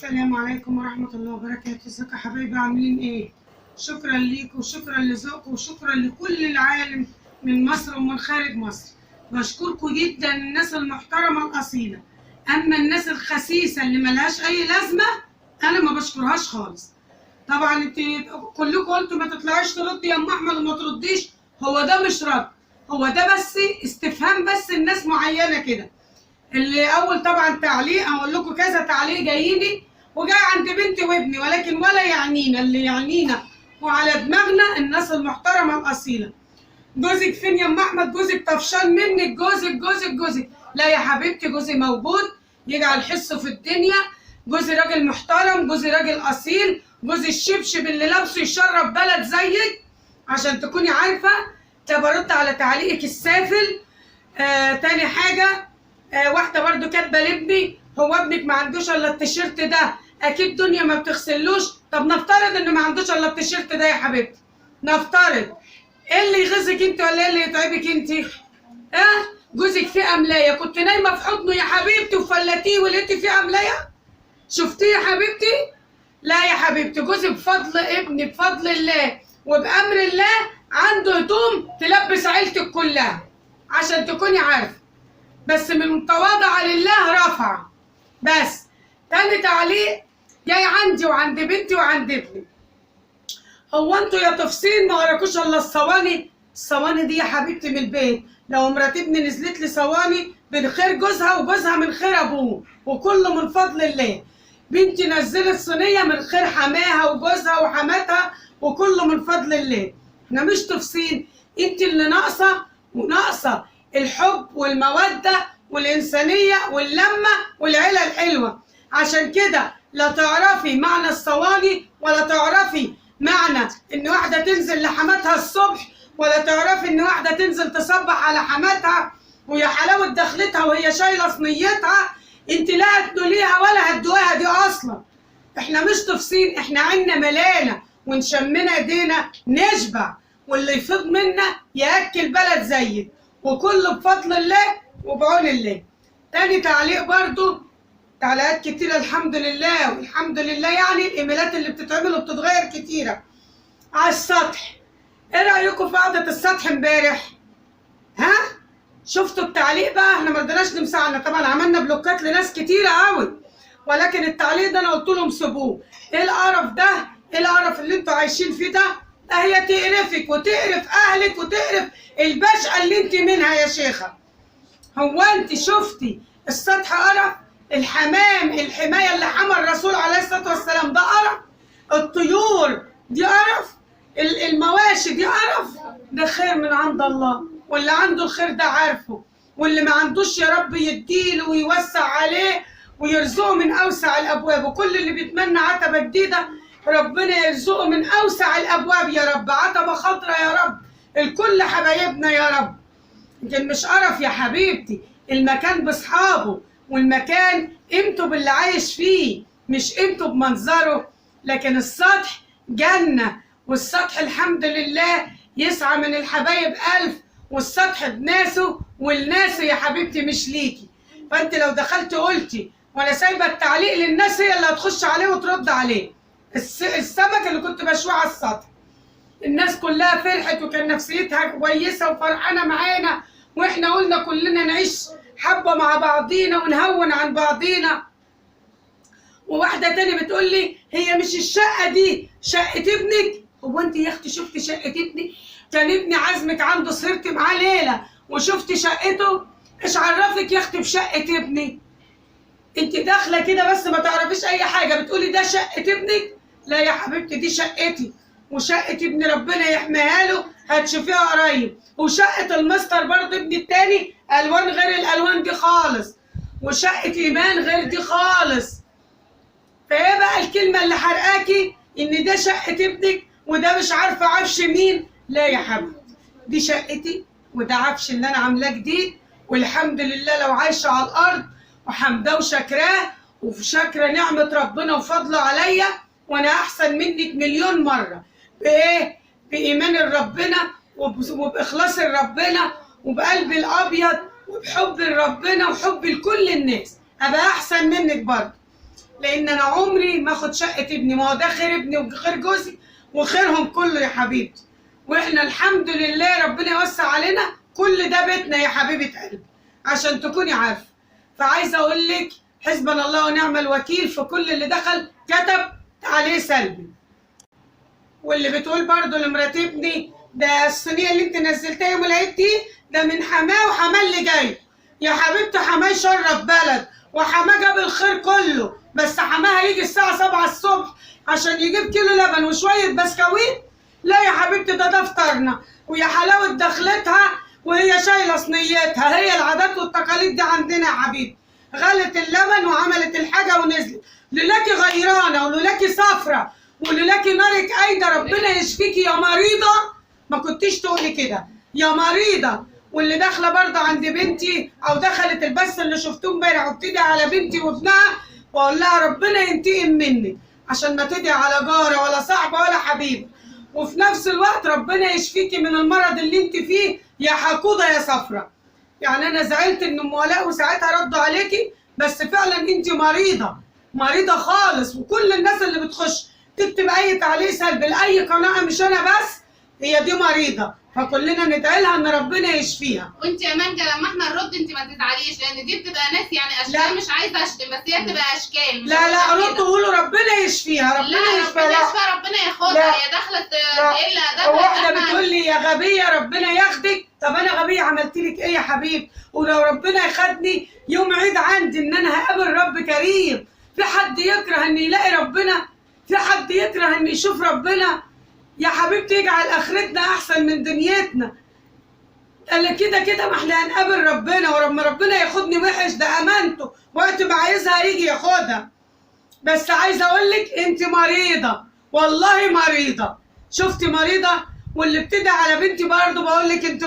السلام عليكم ورحمة الله وبركاته. ازيكم يا حبايبي، عاملين ايه؟ شكرا ليكم وشكرا لذوقكم وشكرا لكل العالم من مصر ومن خارج مصر. بشكركم جدا، الناس المحترمة الأصيلة. أما الناس الخسيسة اللي ملهاش أي لازمة أنا ما بشكرهاش خالص. طبعا انت كلكم قلتوا ما تطلعيش تردي يا أم أحمد وما ترديش. هو ده مش رد، هو ده بس استفهام، بس الناس معينة كده. اللي اول طبعا تعليق اقول لكم كذا تعليق جاييني وجاي عند بنتي وابني، ولكن ولا يعنينا، اللي يعنينا وعلى دماغنا الناس المحترمه الاصيله. جوزك فين يا ام احمد؟ جوزك طفشان منك. جوزك لا يا حبيبتي، جوزي موجود يجعل حسه في الدنيا. جوزي راجل محترم، جوزي راجل اصيل، جوزي الشبشب اللي لابسه يشرف بلد زيك، عشان تكوني عارفه. برد على تعليقك السافل. تاني حاجه، واحده برضو كاتبه لابني: هو ابنك ما عندوش الا التيشيرت ده؟ اكيد دنيا ما بتغسلوش. طب نفترض ان ما عندوش الا التيشيرت ده يا حبيبتي، نفترض، ايه اللي يغيظك انت ولا ايه اللي يتعبك انت؟ جوزك فيه املايه، كنت نايمه في حضنه يا حبيبتي وفلتيه ولقيتي فيه املايه؟ شفتيه يا حبيبتي؟ لا يا حبيبتي، جوزي بفضل ابني بفضل الله وبامر الله عنده هدوم تلبس عيلتك كلها، عشان تكوني عارفه. بس من تواضع لله رفع. بس تاني تعليق جاي عندي وعند بنتي وعند ابني: هو انتوا يا تفصيل ما وراكوش الا الصواني؟ الصواني دي يا حبيبتي من البيت. لو مرات ابني نزلت لي صواني من خير جوزها وجوزها من خير ابوه، وكله من فضل الله. بنتي نزلت صينيه من خير حماها وجوزها وحماتها، وكله من فضل الله. احنا مش تفصيل، انت اللي ناقصه وناقصه الحب والمودة والإنسانية واللمة والعيلة الحلوة. عشان كده لا تعرفي معنى الصواني، ولا تعرفي معنى إن واحدة تنزل لحماتها الصبح، ولا تعرفي إن واحدة تنزل تصبح على حماتها ويا حلاوة دخلتها وهي شايلة صينيتها. انت لا هتدوليها ولا هتدوها دي أصلا. احنا مش تفصيل، احنا عنا ملانة ونشمنا ايدينا نشبع، واللي يفيض منا ياكل بلد زيك، وكله بفضل الله وبعون الله. تاني تعليق برضو، تعليقات كتيرة الحمد لله والحمد لله، يعني الايميلات اللي بتتعمل وبتتغير كتيرة. على السطح، ايه رأيكم في قعدة السطح امبارح؟ شفتوا التعليق بقى؟ احنا مرضناش نمسحنا، طبعا عملنا بلوكات لناس كتيرة قوي، ولكن التعليق ده انا قلت لهم سيبوه. ايه القرف ده؟ ايه القرف اللي انتوا عايشين فيه ده؟ هي تقرفك وتقرف اهلك وتقرف البشقه اللي انت منها يا شيخه. هو انت شفتي السطح قرف؟ الحمام، الحمايه اللي حمى الرسول عليه الصلاه والسلام ده قرف؟ الطيور دي قرف؟ المواشي دي قرف؟ ده خير من عند الله، واللي عنده الخير ده عارفه، واللي ما عندوش يا رب يديله ويوسع عليه ويرزقه من اوسع الابواب. وكل اللي بيتمنى عتبه جديده ربنا يرزقه من اوسع الابواب يا رب، عتبه خضراء يا رب الكل حبايبنا يا رب. لكن مش قرف يا حبيبتي، المكان باصحابه، والمكان قيمته باللي عايش فيه، مش قيمته بمنظره. لكن السطح جنه، والسطح الحمد لله يسعى من الحبايب الف، والسطح بناسه والناس يا حبيبتي مش ليكي. فانت لو دخلت قلتي وانا سايبه التعليق للناس، هي اللي هتخش عليه وترد عليه. السمك اللي كنت بشويه على السطح، الناس كلها فرحت وكان نفسيتها كويسه وفرحانه معانا، واحنا قلنا كلنا نعيش حبه مع بعضينا ونهون عن بعضينا. وواحده تاني بتقول لي: هي مش الشقه دي شقه ابنك؟ هو انت يا اختي شفتي شقه ابني؟ كان ابني عزمك عنده سهرت معاه ليله وشفتي شقته؟ ايش عرفك يا اختي بشقه ابني؟ انت داخله كده بس ما تعرفيش اي حاجه بتقولي ده شقه ابنك؟ لا يا حبيبتي، دي شقتي وشقه ابني ربنا يحميها له، هتشوفيها قريب. وشقه المستر برضه ابني التاني الوان غير الالوان دي خالص، وشقه ايمان غير دي خالص. فايه بقى الكلمه اللي حرقاكي ان ده شقه ابنك وده مش عارفه عفش مين؟ لا يا حبيبتي، دي شقتي وده عفش اللي انا عاملاه جديد، والحمد لله لو عايشه على الارض وحمداه وشكراه وشاكره نعمه ربنا وفضله عليا، وانا احسن منك مليون مره. بايه؟ بايمان ربنا وباخلاص ربنا وبقلبي الابيض وبحب ربنا وحب لكل الناس، ابقى احسن منك برضه. لان انا عمري ما اخد شقه ابني، ما هو ده خير ابني وخير جوزي وخيرهم كله يا حبيبتي. واحنا الحمد لله ربنا يوسع علينا، كل ده بيتنا يا حبيبه قلبي عشان تكوني عارفه. فعايزه اقول لك حسبنا الله ونعم الوكيل في كل اللي دخل كتب عليه سلبي. واللي بتقول برضه لمرات ابني ده الصينيه اللي انت نزلتها يوم العيد دي ده من حماه وحماه اللي جاي. يا حبيبتي حماه يشرف بلد وحماه جاب الخير كله، بس حماه هيجي الساعه 7 الصبح عشان يجيب كيلو لبن وشويه بسكويت؟ لا يا حبيبتي ده فطارنا، ويا حلاوه دخلتها وهي شايله صينيتها. هي العادات والتقاليد دي عندنا يا حبيبتي. غلت اللبن وعملت الحاجه ونزلت. لولاكي غيرانه ولولاكي صفرة ولولاكي نارك قايده ربنا يشفيكي يا مريضه ما كنتيش تقولي كده يا مريضه. واللي داخله برضه عند بنتي او دخلت البث اللي شفتوه امبارح وبتدعي على بنتي وابنها، واقول لها ربنا ينتقم منك عشان ما تدعي على جاره ولا صاحبه ولا حبيبه، وفي نفس الوقت ربنا يشفيكي من المرض اللي انت فيه يا حقوده يا صفرة. يعني انا زعلت ان ام ولاء وساعتها ردوا عليكي، بس فعلا انت مريضه خالص. وكل الناس اللي بتخش تكتب اي تعليق سلبي لاي قناه مش انا بس، هي دي مريضه، فكلنا ندعي لها ان ربنا يشفيها. وانت يا مانجا لما احنا نرد انت ما تزعليش، لان دي بتبقى ناس يعني اشكال. لا. مش عايزه اشتم بس هي بتبقى اشكال. لا ردوا قولوا ربنا يشفيها. ربنا يشفيها ربنا ياخدها. هي دخلت تقل ادبها. واحده بتقول لي يا غبيه ربنا ياخدك. طب انا غبيه عملت لك ايه يا حبيبي؟ ولو ربنا ياخدني يوم عيد عندي ان انا هقابل رب كريم، في حد يكره ان يلاقي ربنا؟ في حد يكره ان يشوف ربنا؟ يا حبيبتي يجعل اخرتنا احسن من دنيتنا. قال كده ما احنا هنقابل ربنا، ولما ربنا ياخدني وحش ده امانته، وقت ما عايزها يجي ياخدها. بس عايزه اقول لك انت مريضه، والله مريضه. شفتي مريضه؟ واللي بتدعي على بنتي برضه بقول لك انت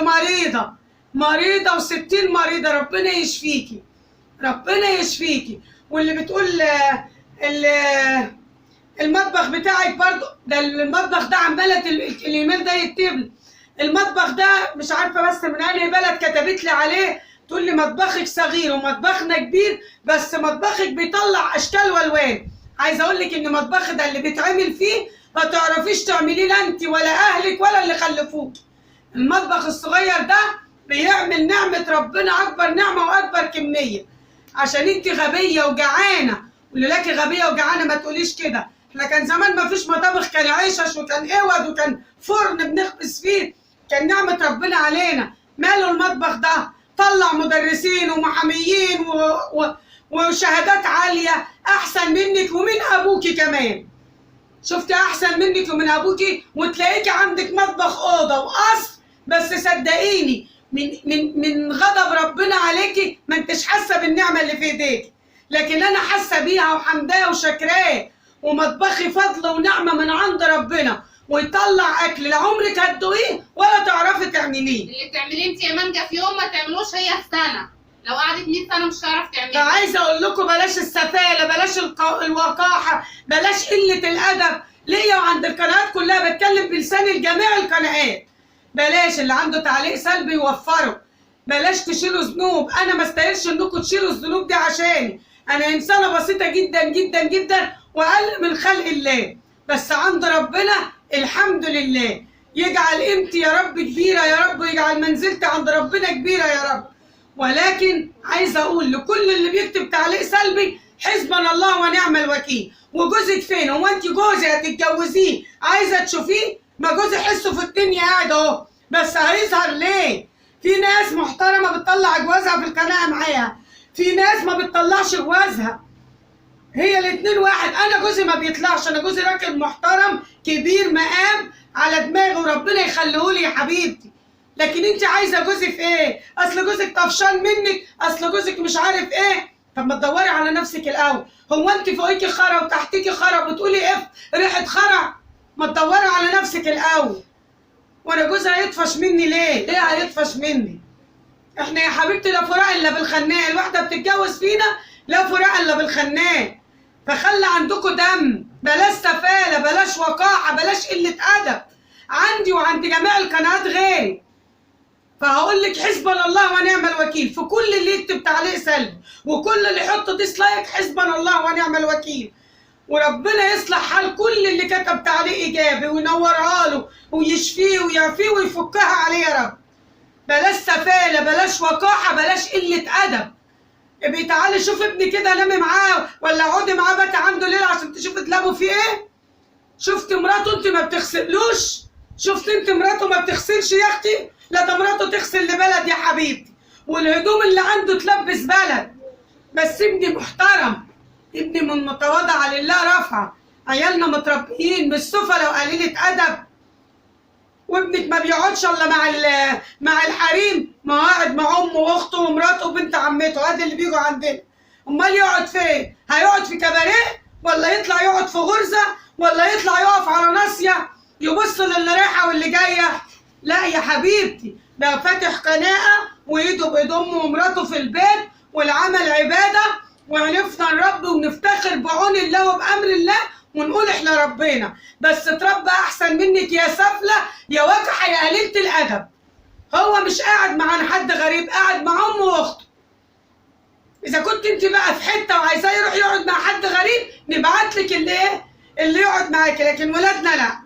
مريضه و60 مريضه. ربنا يشفيكي ربنا يشفيكي. واللي بتقول المطبخ بتاعك برضه ده، المطبخ ده عماله الايميل ده يكتب المطبخ ده مش عارفه بس من انهي بلد كتبت لي عليه تقول لي مطبخك صغير ومطبخنا كبير، بس مطبخك بيطلع اشكال والوان. عايزه اقول لك ان مطبخ ده اللي بيتعمل فيه ما تعرفيش تعمليه لا انت ولا اهلك ولا اللي خلفوك. المطبخ الصغير ده بيعمل نعمه ربنا اكبر نعمه واكبر كميه، عشان انت غبيه وجعانه. ولولاكي غبيه وجعانه ما تقوليش كده. احنا كان زمان ما فيش مطابخ، كان عيشش وكان اوض وكان فرن بنخبز فيه، كان نعمه ربنا علينا. ماله المطبخ ده؟ طلع مدرسين ومحاميين وشهادات عاليه احسن منك ومن ابوكي كمان. شفتي احسن منك ومن ابوكي، وتلاقيكي عندك مطبخ اوضه وقصر، بس صدقيني من غضب ربنا عليكي ما انتش حاسه بالنعمه اللي في ايديكي، لكن انا حاسه بيها وحمداه وشكراه. ومطبخي فضل ونعمه من عند ربنا، ويطلع اكل لا عمرك هتدوقيه ولا تعرفي تعمليه. اللي بتعمليه انت يا مانجا في يوم ما تعملوش هي في سنه. لو قعدت 100 سنه مش هتعرف تعمليه. فعايزه اقول لكم بلاش السفاله، بلاش الوقاحه، بلاش قله الادب ليا وعند القنوات كلها. بتكلم بلسان الجميع القنوات. بلاش اللي عنده تعليق سلبي يوفره. بلاش تشيلوا ذنوب. انا ما استاهلش انكم تشيلوا الذنوب دي عشاني. انا انسانه بسيطه جدا جدا جدا واقل من خلق الله، بس عند ربنا الحمد لله. يجعل قيمتي يا رب كبيره يا رب، ويجعل منزلتي عند ربنا كبيره يا رب. ولكن عايزه اقول لكل اللي بيكتب تعليق سلبي حسبنا الله ونعم الوكيل. وجوزك فين؟ هو انت جوزي هتتجوزيه عايزه تشوفيه؟ ما جوزي حسه في الدنيا قاعد اهو، بس هيظهر ليه؟ في ناس محترمه بتطلع جوازها في القناه معاها، في ناس ما بتطلعش جوازها. هي الاتنين واحد. انا جوزي ما بيطلعش، انا جوزي راجل محترم كبير مقام على دماغي وربنا يخليهولي يا حبيبتي. لكن انت عايزه جوزي في ايه؟ اصل جوزك طفشان منك، اصل جوزك مش عارف ايه. طب ما تدوري على نفسك الاول. هو انت فوقيكي خرا وتحتيكي خرا بتقولي اف ريحه خرا؟ ما تدوري على نفسك الاول. وانا جوزي هيطفش مني ليه؟ ليه هيطفش مني؟ احنا يا حبيبتي لا فراق الا بالخناق. الواحده بتتجوز فينا لا فراق الا بالخناق. فخلي عندكم دم، بلاش سفاله، بلاش وقاحه، بلاش قله ادب عندي وعند جميع القنوات غيري. فهقول لك حسبنا الله ونعم الوكيل في كل اللي يكتب تعليق سلبي وكل اللي يحط ديسلايك. حسبنا الله ونعم الوكيل، وربنا يصلح حال كل اللي كتب تعليق ايجابي وينورها له ويشفيه ويعافيه ويفكها عليه يا رب. بلاش سفاله، بلاش وقاحه، بلاش قله ادب. ابقي تعالي شوف ابني كده، نامي معاه ولا اقعدي معاه بات عنده ليله عشان تشوفي تلعبوا فيه ايه. شفت مراته انت ما بتغسلوش؟ شفت انت مراته ما بتغسلش يا اختي؟ لا ده مراته تغسل لبلد يا حبيبتي، والهدوم اللي عنده تلبس بلد. بس ابني محترم، ابني من متواضعه لله رافعه، عيالنا متربيين مش سفله وقليله ادب. وابنك ما بيقعدش الا مع الحريم، ما هو قاعد مع امه واخته ومراته وبنت عمته، ادي اللي بيجوا عندنا. امال يقعد فين؟ هيقعد في كباريه ولا يطلع يقعد في غرزه ولا يطلع يقف على ناصيه يبص للي رايحه واللي جايه؟ لا يا حبيبتي، ده فاتح قناعه وايده بايد امه ومراته في البيت والعمل عباده، وعرفنا الرب ونفتخر بعون الله وبامر الله ونقول احنا ربنا. بس اتربى احسن منك يا سفله يا وجحه يا قليله الادب. هو مش قاعد مع حد غريب، قاعد مع امه واخته. اذا كنت انت بقى في حته وعايزاه يروح يقعد مع حد غريب نبعت لك اللي يقعد معاكي، لكن ولادنا لا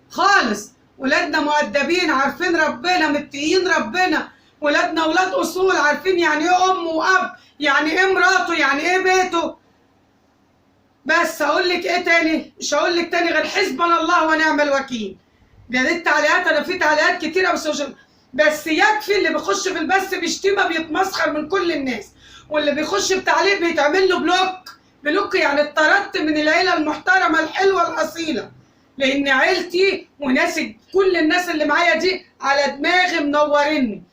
خالص. ولادنا مؤدبين عارفين ربنا متقين ربنا، ولادنا ولاد اصول عارفين يعني ايه ام واب، يعني ايه مراته، يعني ايه بيته. بس هقول لك ايه تاني؟ مش هقول لك تاني غير حسبنا الله ونعم الوكيل. دي التعليقات، انا في تعليقات كتيره بس يكفي اللي بيخش في البث بشتيمه بيتمسخر من كل الناس، واللي بيخش بتعليق بيتعمل له بلوك. يعني اتطردت من العيله المحترمه الحلوه الاصيله، لان عيلتي وناس كل الناس اللي معايا دي على دماغي منوريني.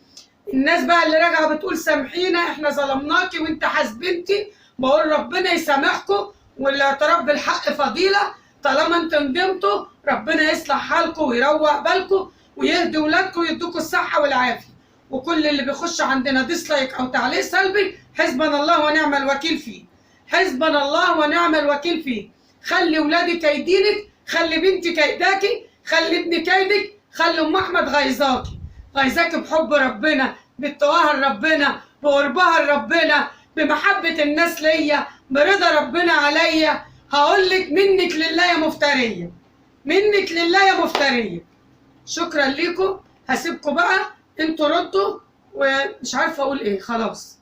الناس بقى اللي راجعه بتقول سامحينا احنا ظلمناكي وانت حاسبنتي، بقول ربنا يسامحكم، والاعتراف بالحق فضيله. طالما انتم ندمتوا ربنا يصلح حالكم ويروق بالكم ويهدي ولادكم ويدوكم الصحه والعافيه. وكل اللي بيخش عندنا ديسلايك او تعليق سلبي حسبنا الله ونعم الوكيل فيه. حسبنا الله ونعم الوكيل فيه. خلي ولادي كايدينك، خلي بنتي كايداكي، خلي ابني كايدك، خلي ام احمد غيظاكي بحب ربنا، باتقاها لربنا، بقربها لربنا، بمحبه الناس ليا، برضا ربنا عليا. هقول لك منك لله يا مفتريه، منك لله يا مفتريه. شكرا ليكم، هسيبكم بقى انتوا ردوا ومش عارفه اقول ايه. خلاص.